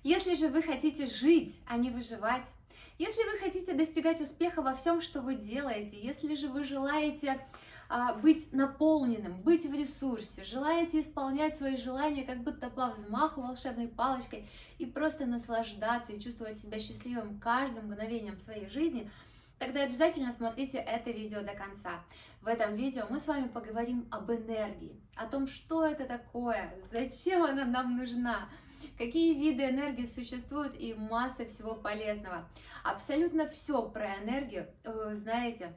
Если же вы хотите жить, а не выживать, если вы хотите достигать успеха во всем, что вы делаете, если же вы желаете быть наполненным, быть в ресурсе, желаете исполнять свои желания как будто по взмаху волшебной палочкой и просто наслаждаться и чувствовать себя счастливым каждым мгновением своей жизни, тогда обязательно смотрите это видео до конца. В этом видео мы с вами поговорим об энергии, о том, что это такое, зачем она нам нужна, какие виды энергии существуют и масса всего полезного. Абсолютно все про энергию вы узнаете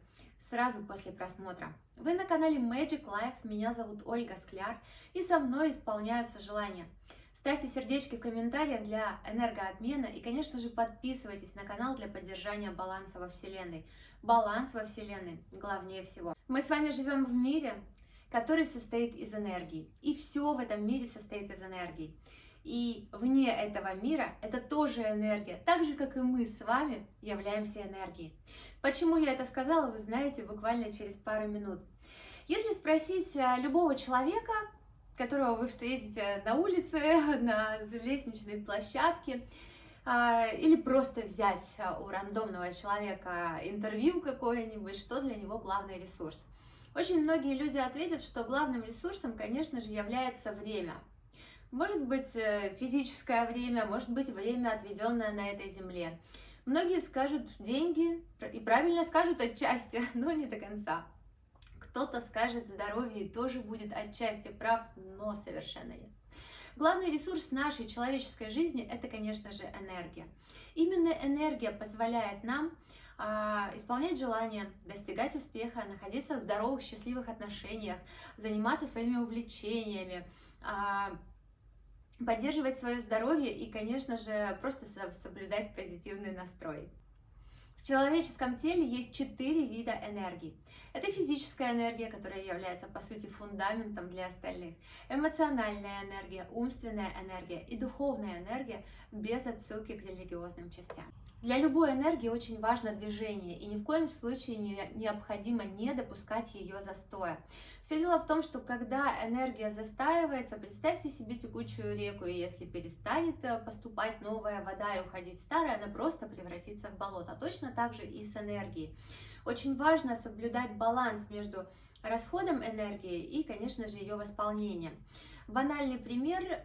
сразу после просмотра. Вы на канале Magic Life, меня зовут Ольга Скляр, и со мной исполняются желания. Ставьте сердечки в комментариях для энергообмена и, конечно же, подписывайтесь на канал для поддержания баланса во Вселенной. Баланс во Вселенной главнее всего. Мы с вами живем в мире, который состоит из энергии, и все в этом мире состоит из энергии. И вне этого мира это тоже энергия, так же, как и мы с вами являемся энергией. Почему я это сказала, вы знаете буквально через пару минут. Если спросить любого человека, которого вы встретите на улице, на лестничной площадке, или просто взять у рандомного человека интервью какое-нибудь, что для него главный ресурс. Очень многие люди ответят, что главным ресурсом, конечно же, является время. Может быть физическое время, может быть время, отведенное на этой земле. Многие скажут деньги, и правильно скажут отчасти, но не до конца. Кто-то скажет здоровье, и тоже будет отчасти прав, но совершенно нет. Главный ресурс нашей человеческой жизни – это, конечно же, энергия. Именно энергия позволяет нам исполнять желания, достигать успеха, находиться в здоровых, счастливых отношениях, заниматься своими увлечениями, поддерживать свое здоровье и, конечно же, просто соблюдать позитивный настрой. В человеческом теле есть 4 вида энергии. Это физическая энергия, которая является, по сути, фундаментом для остальных. Эмоциональная энергия, умственная энергия и духовная энергия без отсылки к религиозным частям. Для любой энергии очень важно движение, и ни в коем случае необходимо не допускать ее застоя. Все дело в том, что когда энергия застаивается, представьте себе текучую реку, и если перестанет поступать новая вода и уходить старая, она просто превратится в болото. Точно так же и с энергией. Очень важно соблюдать баланс между расходом энергии и, конечно же, ее восполнением. Банальный пример.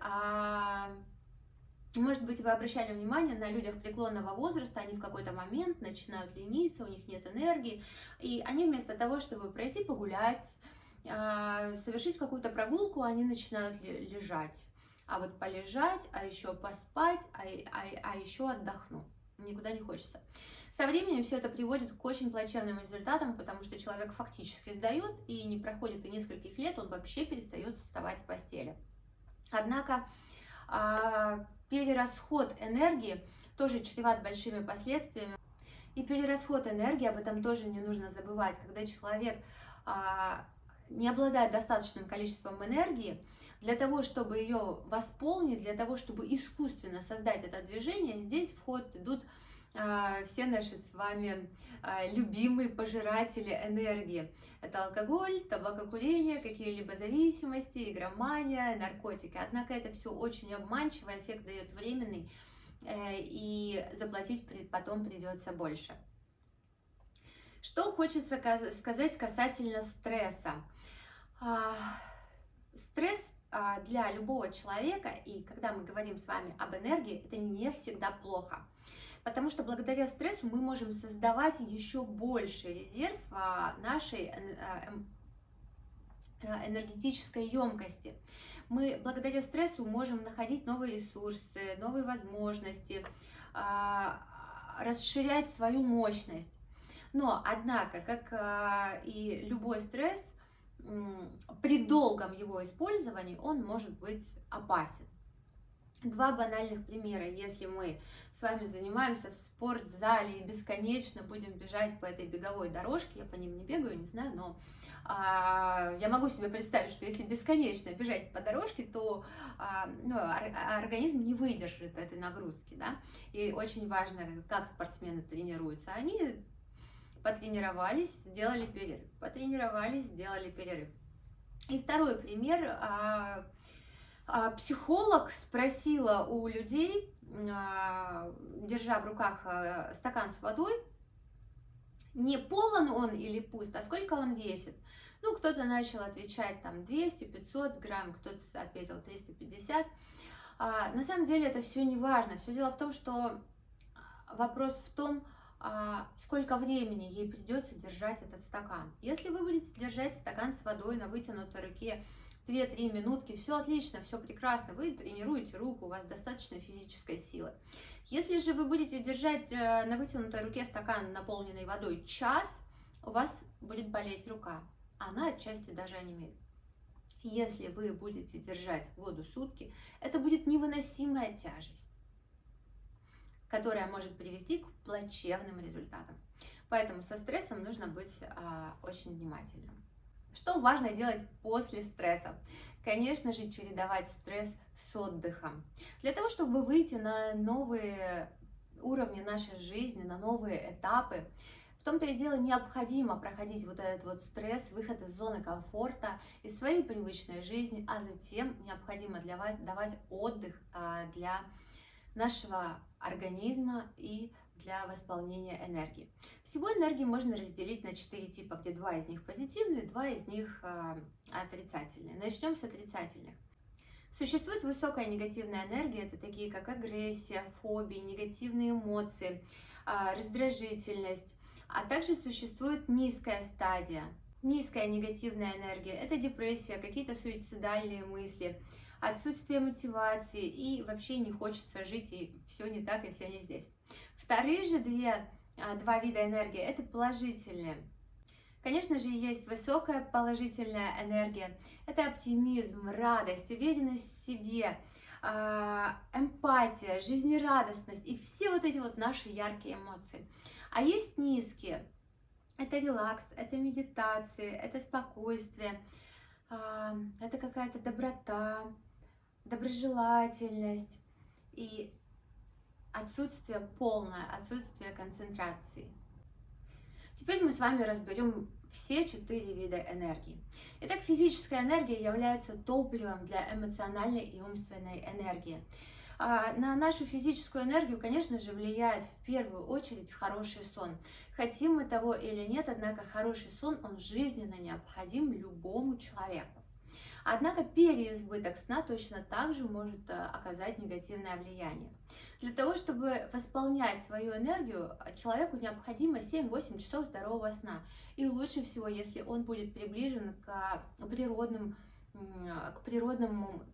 Может быть, вы обращали внимание на людях преклонного возраста, они в какой-то момент начинают лениться, у них нет энергии, и они вместо того, чтобы пройти погулять, совершить какую-то прогулку, они начинают лежать. А вот полежать, а еще поспать, а еще отдохну. Никуда не хочется. Со временем все это приводит к очень плачевным результатам, потому что человек фактически сдает, и не проходит и нескольких лет, он вообще перестает вставать с постели. Однако перерасход энергии тоже чреват большими последствиями. И перерасход энергии, об этом тоже не нужно забывать, когда человек не обладает достаточным количеством энергии, для того, чтобы ее восполнить, для того, чтобы искусственно создать это движение, здесь в ход идут все наши с вами любимые пожиратели энергии. Это алкоголь, табакокурение, какие-либо зависимости, игромания, наркотики. Однако это все очень обманчиво, эффект дает временный, и заплатить потом придется больше. Что хочется сказать касательно стресса. Стресс для любого человека, и когда мы говорим с вами об энергии, это не всегда плохо. Потому что благодаря стрессу мы можем создавать еще больше резерв нашей энергетической емкости. Мы благодаря стрессу можем находить новые ресурсы, новые возможности, расширять свою мощность. Но, однако, как и любой стресс, при долгом его использовании он может быть опасен. Два банальных примера. Если мы с вами занимаемся в спортзале и бесконечно будем бежать по этой беговой дорожке, я по ним не бегаю, не знаю, но я могу себе представить, что если бесконечно бежать по дорожке, то организм не выдержит этой нагрузки, да? И очень важно, как спортсмены тренируются. Они потренировались, сделали перерыв, потренировались, сделали перерыв. И второй пример. Психолог спросила у людей, держа в руках стакан с водой, не полон он или пуст, а сколько он весит. Ну, кто-то начал отвечать там 200-500 грамм, кто-то ответил 350. На самом деле это все не важно. Все дело в том, что вопрос в том, сколько времени ей придется держать этот стакан. Если вы будете держать стакан с водой на вытянутой руке 2-3 минутки, все отлично, все прекрасно, вы тренируете руку, у вас достаточно физической силы. Если же вы будете держать на вытянутой руке стакан, наполненный водой, час, у вас будет болеть рука, она отчасти даже онемеет. Если вы будете держать воду сутки, это будет невыносимая тяжесть, которая может привести к плачевным результатам. Поэтому со стрессом нужно быть очень внимательным. Что важно делать после стресса? Конечно же, чередовать стресс с отдыхом. Для того, чтобы выйти на новые уровни нашей жизни, на новые этапы, в том-то и дело необходимо проходить вот этот вот стресс, выход из зоны комфорта, из своей привычной жизни, а затем необходимо давать отдых для нашего организма и для восполнения энергии. Всего энергии можно разделить на 4 типа, где 2 из них позитивные, 2 из них отрицательные. Начнем с отрицательных. Существует высокая негативная энергия, это такие как агрессия, фобии, негативные эмоции, раздражительность. А также существует низкая стадия. Низкая негативная энергия – это депрессия, какие-то суицидальные мысли, отсутствие мотивации и вообще не хочется жить, и все не так, и все не здесь. Вторые же два вида энергии – это положительные. Конечно же, есть высокая положительная энергия. Это оптимизм, радость, уверенность в себе, эмпатия, жизнерадостность и все вот эти вот наши яркие эмоции. А есть низкие. Это релакс, это медитации, это спокойствие, это какая-то доброта, доброжелательность и полное отсутствие концентрации. Теперь мы с вами разберем все 4 вида энергии. Итак, физическая энергия является топливом для эмоциональной и умственной энергии. На нашу физическую энергию, конечно же, влияет в первую очередь хороший сон. Хотим мы того или нет, однако хороший сон, он жизненно необходим любому человеку. Однако переизбыток сна точно так же может оказать негативное влияние. Для того, чтобы восполнять свою энергию, человеку необходимо 7-8 часов здорового сна. И лучше всего, если он будет приближен к природным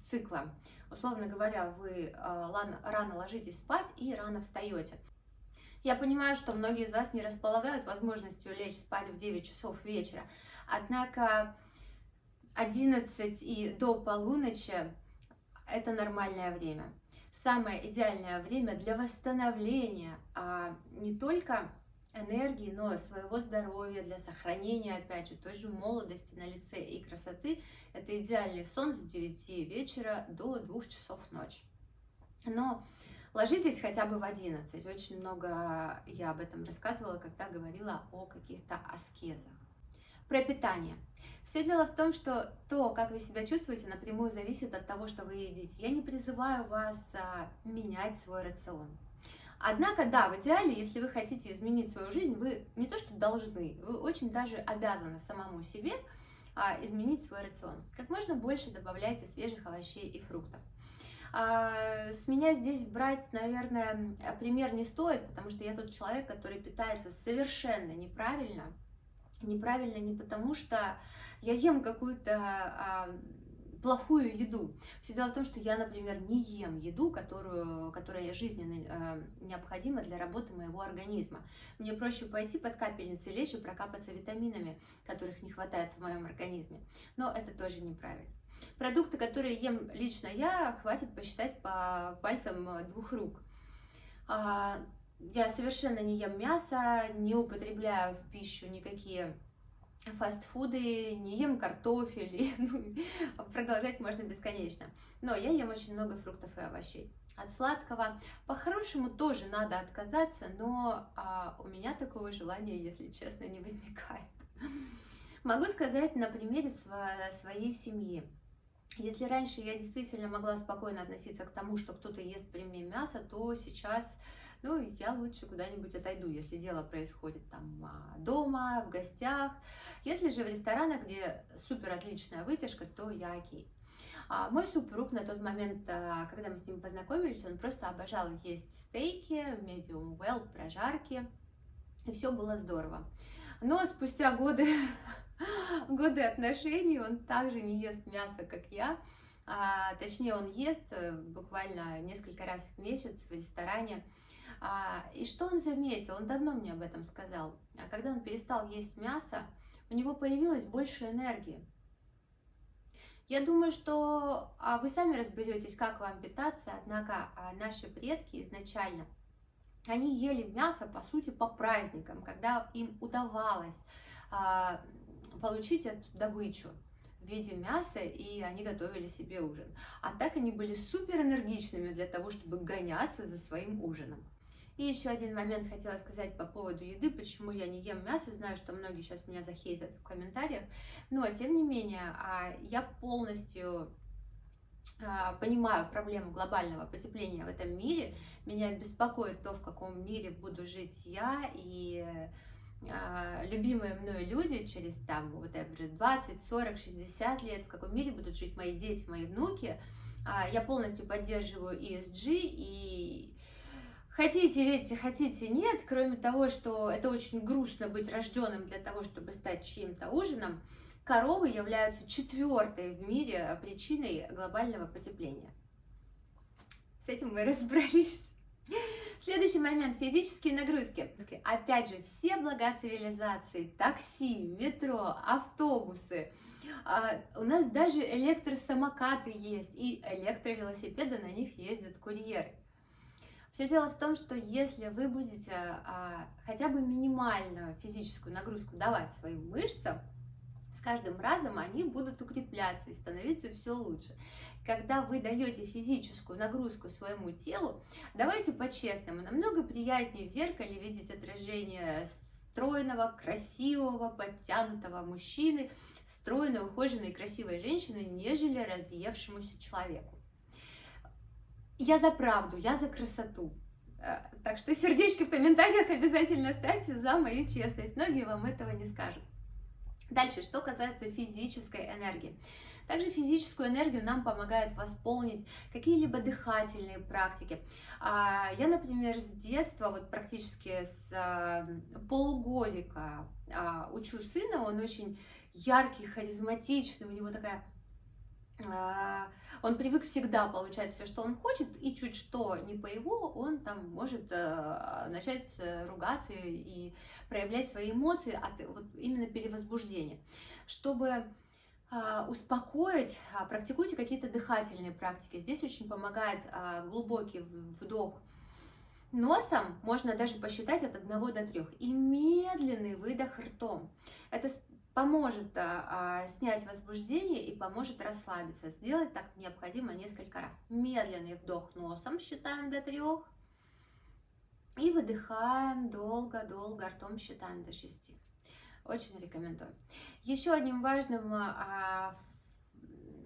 циклам. Условно говоря, вы рано ложитесь спать и рано встаете. Я понимаю, что многие из вас не располагают возможностью лечь спать в 9 часов вечера, однако 11 и до полуночи – это нормальное время. Самое идеальное время для восстановления не только энергии, но и своего здоровья, для сохранения, опять же, той же молодости на лице и красоты. Это идеальный сон с 9 вечера до 2 часов ночи. Но ложитесь хотя бы в 11. Очень много я об этом рассказывала, когда говорила о каких-то аскезах. Про питание. Все дело в том, что то, как вы себя чувствуете, напрямую зависит от того, что вы едите. Я не призываю вас менять свой рацион. Однако, да, в идеале, если вы хотите изменить свою жизнь, вы не то что должны, вы очень даже обязаны самому себе изменить свой рацион. Как можно больше добавляйте свежих овощей и фруктов. С меня здесь брать, наверное, пример не стоит, потому что я тот человек, который питается совершенно неправильно. Неправильно не потому, что я ем какую-то плохую еду. Все дело в том, что я, например, не ем еду, которая жизненно необходима для работы моего организма. Мне проще пойти под капельницей лечь и прокапаться витаминами, которых не хватает в моем организме. Но это тоже неправильно. Продукты, которые ем лично я, хватит посчитать по пальцам 2 рук. Я совершенно не ем мясо, не употребляю в пищу никакие фастфуды, не ем картофель, продолжать можно бесконечно. Но я ем очень много фруктов и овощей. От сладкого по-хорошему тоже надо отказаться, но у меня такого желания, если честно, не возникает. Могу сказать на примере своей семьи. Если раньше я действительно могла спокойно относиться к тому, что кто-то ест при мне мясо, то сейчас, ну, я лучше куда-нибудь отойду, если дело происходит там дома, в гостях. Если же в ресторанах, где супер отличная вытяжка, то я окей. Мой супруг на тот момент, когда мы с ним познакомились, он просто обожал есть стейки, medium well, прожарки, и все было здорово. Но спустя годы, годы отношений он также не ест мясо, как я. Точнее, он ест буквально несколько раз в месяц в ресторане. И что он заметил? Он давно мне об этом сказал. Когда он перестал есть мясо, у него появилось больше энергии. Я думаю, что вы сами разберетесь, как вам питаться, однако наши предки изначально, они ели мясо, по сути, по праздникам, когда им удавалось получить эту добычу в виде мяса, и они готовили себе ужин. А так они были супер энергичными для того, чтобы гоняться за своим ужином. И еще один момент хотела сказать по поводу еды, почему я не ем мясо. Знаю, что многие сейчас меня захейтят в комментариях, но тем не менее я полностью понимаю проблему глобального потепления в этом мире. Меня беспокоит то, в каком мире буду жить я и любимые мной люди через там, whatever, 20, 40, 60 лет, в каком мире будут жить мои дети, мои внуки. Я полностью поддерживаю ESG, и хотите верьте, хотите нет, кроме того, что это очень грустно быть рожденным для того, чтобы стать чьим-то ужином, коровы являются 4-й в мире причиной глобального потепления. С этим мы разобрались. Следующий момент – физические нагрузки. Опять же, все блага цивилизации, такси, метро, автобусы. У нас даже электросамокаты есть, и электровелосипеды, на них ездят курьеры. Все дело в том, что если вы будете хотя бы минимальную физическую нагрузку давать своим мышцам, с каждым разом они будут укрепляться и становиться все лучше. Когда вы даете физическую нагрузку своему телу, давайте по-честному, намного приятнее в зеркале видеть отражение стройного, красивого, подтянутого мужчины, стройной, ухоженной, красивой женщины, нежели разъевшемуся человеку. Я за правду, я за красоту. Так что сердечки в комментариях обязательно ставьте за мою честность. Многие вам этого не скажут. Дальше, что касается физической энергии. Также физическую энергию нам помогает восполнить какие-либо дыхательные практики. Я, например, с детства, вот практически с полугодика учу сына, он очень яркий, харизматичный, у него такая... Он привык всегда получать все, что он хочет, и чуть что не по его, он там может начать ругаться и проявлять свои эмоции от вот именно перевозбуждения. Чтобы успокоить, практикуйте какие-то дыхательные практики. Здесь очень помогает глубокий вдох носом, можно даже посчитать от 1 до 3, и медленный выдох ртом. Это поможет снять возбуждение и поможет расслабиться. Сделать так необходимо несколько раз. Медленный вдох носом, считаем до 3. И выдыхаем долго-долго ртом, считаем до 6. Очень рекомендую. Еще одним важным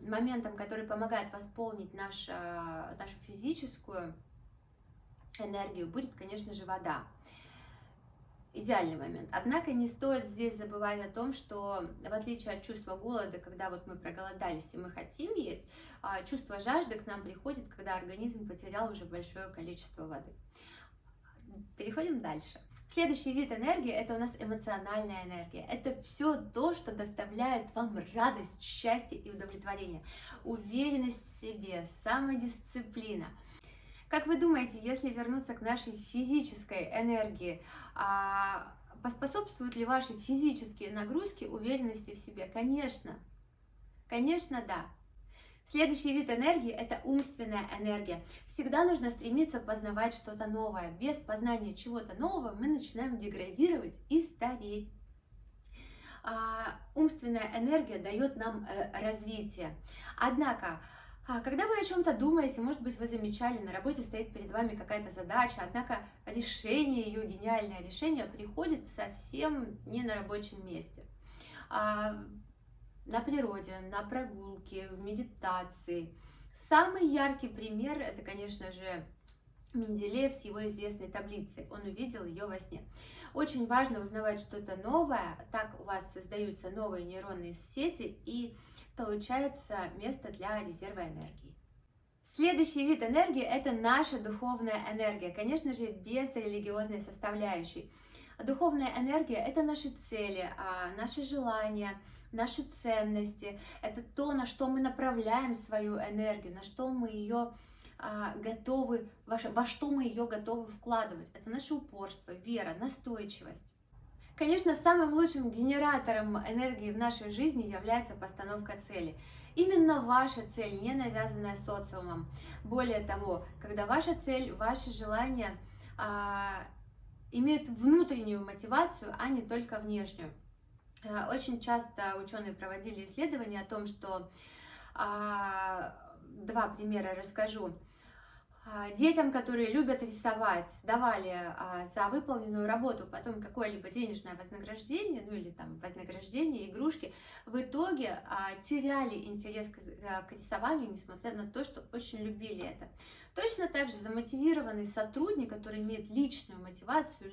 моментом, который помогает восполнить нашу физическую энергию, будет, конечно же, вода. Идеальный момент. Однако не стоит здесь забывать о том, что в отличие от чувства голода, когда вот мы проголодались и мы хотим есть, чувство жажды к нам приходит, когда организм потерял уже большое количество воды. Переходим дальше. Следующий вид энергии – это у нас эмоциональная энергия. Это все то, что доставляет вам радость, счастье и удовлетворение. Уверенность в себе, самодисциплина. Как вы думаете, если вернуться к нашей физической энергии, поспособствуют ли ваши физические нагрузки уверенности в себе? Конечно. Конечно, да. Следующий вид энергии – это умственная энергия. Всегда нужно стремиться познавать что-то новое. Без познания чего-то нового мы начинаем деградировать и стареть. Умственная энергия дает нам развитие. Однако, когда вы о чем-то думаете, может быть, вы замечали, на работе стоит перед вами какая-то задача, однако решение ее, гениальное решение, приходит совсем не на рабочем месте. на природе, на прогулке, в медитации. Самый яркий пример — это, конечно же, Менделеев с его известной таблицей. Он увидел ее во сне. Очень важно узнавать что-то новое, так у вас создаются новые нейронные сети и получается место для резерва энергии. Следующий вид энергии — это наша духовная энергия, конечно же, без религиозной составляющей. Духовная энергия — это наши цели, наши желания, наши ценности, это то, на что мы направляем свою энергию, на что мы ее готовы, во что мы ее готовы вкладывать. Это наше упорство, вера, настойчивость. Конечно, самым лучшим генератором энергии в нашей жизни является постановка цели. Именно ваша цель, не навязанная социумом. Более того, когда ваша цель, ваши желания имеют внутреннюю мотивацию, а не только внешнюю. Очень часто ученые проводили исследования о том, что два примера расскажу. Детям, которые любят рисовать, давали за выполненную работу потом какое-либо денежное вознаграждение, ну или там вознаграждение, игрушки, в итоге теряли интерес к рисованию, несмотря на то, что очень любили это. Точно так же замотивированный сотрудник, который имеет личную мотивацию,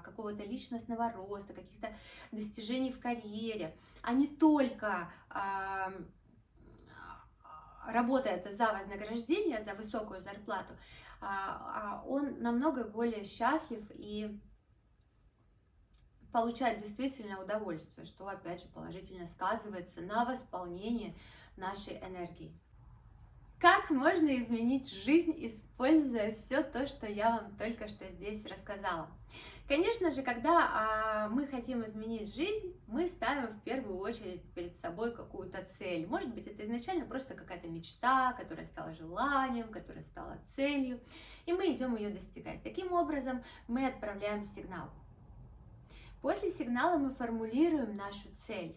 какого-то личностного роста, каких-то достижений в карьере, а не только работает за вознаграждение, за высокую зарплату, он намного более счастлив и получает действительно удовольствие, что опять же положительно сказывается на восполнении нашей энергии. Как можно изменить жизнь, используя все то, что я вам только что здесь рассказала? Конечно же, когда мы хотим изменить жизнь, мы ставим в первую очередь перед собой какую-то цель. Может быть, это изначально просто какая-то мечта, которая стала желанием, которая стала целью, и мы идем ее достигать. Таким образом, мы отправляем сигнал. После сигнала мы формулируем нашу цель.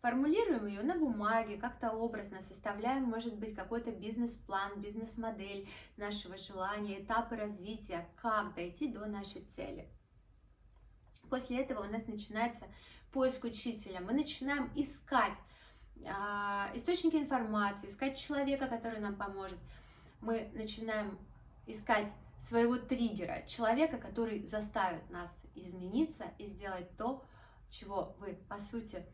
Формулируем ее на бумаге, как-то образно, составляем, может быть, какой-то бизнес-план, бизнес-модель нашего желания, этапы развития, как дойти до нашей цели. После этого у нас начинается поиск учителя. Мы начинаем искать источники информации, искать человека, который нам поможет. Мы начинаем искать своего триггера, человека, который заставит нас измениться и сделать то, чего вы, по сути,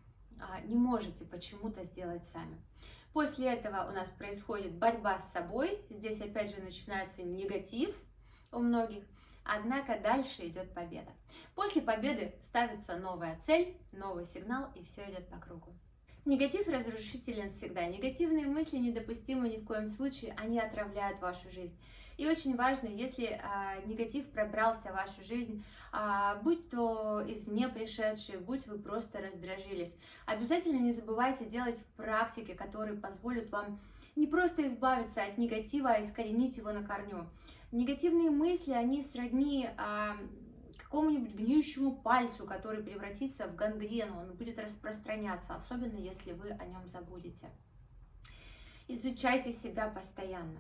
не можете почему-то сделать сами. После этого у нас происходит борьба с собой. Здесь опять же начинается негатив у многих. Однако дальше идет победа. После победы ставится новая цель, новый сигнал, и все идет по кругу. Негатив разрушителен всегда. Негативные мысли недопустимы ни в коем случае, они отравляют вашу жизнь. И очень важно, если негатив пробрался в вашу жизнь, будь то извне пришедший, будь вы просто раздражились, обязательно не забывайте делать практики, которые позволят вам не просто избавиться от негатива, а искоренить его на корню. Негативные мысли, они сродни какому-нибудь гниющему пальцу, который превратится в гангрену, он будет распространяться, особенно если вы о нем забудете. Изучайте себя постоянно.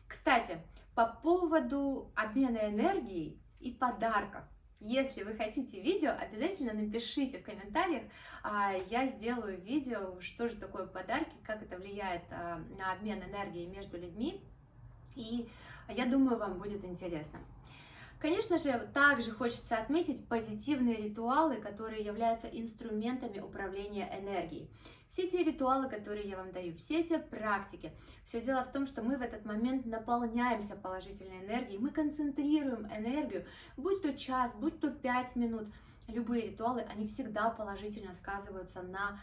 Кстати, по поводу обмена энергией и подарков. Если вы хотите видео, обязательно напишите в комментариях, я сделаю видео, что же такое подарки, как это влияет на обмен энергией между людьми, и я думаю, вам будет интересно. Конечно же, также хочется отметить позитивные ритуалы, которые являются инструментами управления энергией. Все те ритуалы, которые я вам даю, все те практики, все дело в том, что мы в этот момент наполняемся положительной энергией, мы концентрируем энергию, будь то час, будь то 5 минут. Любые ритуалы, они всегда положительно сказываются на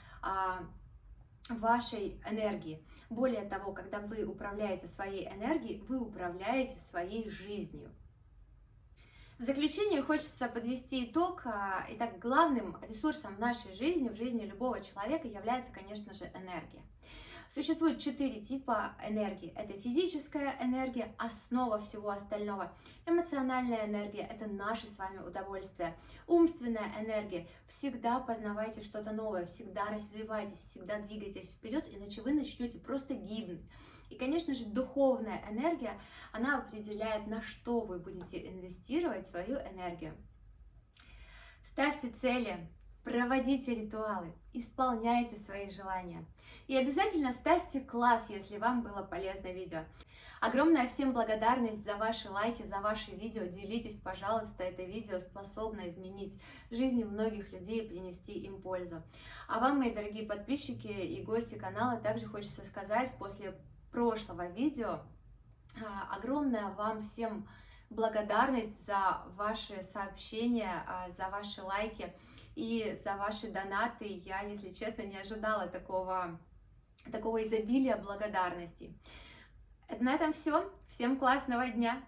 вашей энергии. Более того, когда вы управляете своей энергией, вы управляете своей жизнью. В заключение хочется подвести итог. Итак, главным ресурсом в нашей жизни, в жизни любого человека является, конечно же, энергия. Существует 4 типа энергии. Это физическая энергия, основа всего остального. Эмоциональная энергия – это наше с вами удовольствие. Умственная энергия – всегда познавайте что-то новое, всегда развивайтесь, всегда двигайтесь вперед, иначе вы начнете просто гибнуть. И, конечно же, духовная энергия, она определяет, на что вы будете инвестировать свою энергию. Ставьте цели, проводите ритуалы, исполняйте свои желания. И обязательно ставьте класс, если вам было полезно видео. Огромная всем благодарность за ваши лайки, за ваши видео. Делитесь, пожалуйста, это видео способно изменить жизни многих людей и принести им пользу. А вам, мои дорогие подписчики и гости канала, также хочется сказать, после прошлого видео огромная вам всем благодарность за ваши сообщения, за ваши лайки и за ваши донаты. Я, если честно, не ожидала такого изобилия благодарностей. На этом все. Всем классного дня!